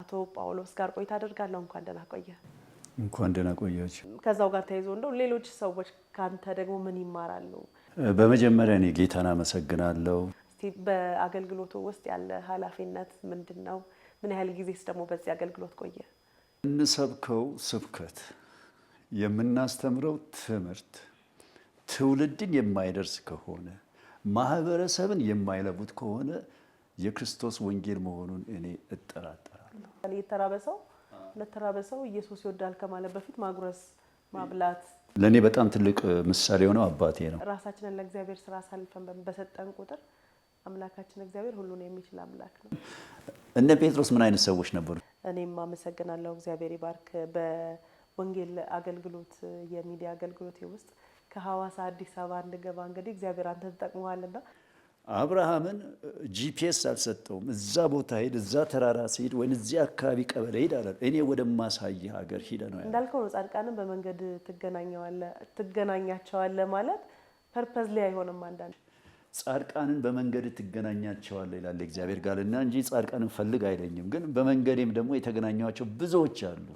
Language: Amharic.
አቶ ጳውሎስ ጋር ቆይታ አደርጋለሁ። እንኳን ደህና ቆየ። እንኳን ደህና ቆያችሁ። ከዛው ጋር ተያይዞ እንደው ሌሎች ሰዎች ካንተ ደግሞ ምን ይማራሉ? በመጀመሪያ እኔ ጌታን አመሰግናለሁ። እስቲ በአገልግሎቱ ውስጥ ያለ ኃላፊነት ምንድነው? ምን ያህል ጊዜስ ደግሞ በዚህ አገልግሎት ቆየ? እንሰብከው ስብከት የምናስተምረው ትምህርት ትውልድን የማይደርስ ከሆነ ማህበረሰብን የማይለውጥ ከሆነ የክርስቶስ ወንጌል መሆኑን እኔ እጠራጠራለሁ። የተራበሰው ለተራበሰው ኢየሱስ ይወዳል ከማለት በፊት ማጉረስ ማብላት ለኔ በጣም ትልቅ ምሳሌ የሆነው አባቴ ነው። ራሳችንን ለእግዚአብሔር ስራ አሳልፈን በሰጠን ቁጥር አምላካችን እግዚአብሔር ሁሉን የሚችል አምላክ ነው። እነ ጴጥሮስ ምን አይነት ሰዎች ነበሩ? እኔም አመሰግናለሁ። እግዚአብሔር ይባርክ። በወንጌል አገልግሎት የሚዲያ አገልግሎት ውስጥ ከሐዋሳ አዲስ አበባ እንድገባ እንግዲህ እግዚአብሔር አንተ ተጠቅመዋልና አብርሃምን ጂፒኤስ አልሰጠውም። እዛ ቦታ ሄድ፣ እዛ ተራራ ሲሄድ ወይ እዚህ አካባቢ ቀበሌ ሄድ አለ። እኔ ወደ ማሳይ ሀገር ሄደ ነው እንዳልከው ነው። ጻድቃንን በመንገድ ትገናኛቸዋለህ ማለት ፐርፐዝ ላይ አይሆንም። አንዳንድ ጻድቃንን በመንገድ ትገናኛቸዋለህ ይላል እግዚአብሔር ቃልና እንጂ ጻድቃንን ፈልግ አይለኝም። ግን በመንገዴም ደግሞ የተገናኟቸው ብዙዎች አሉ።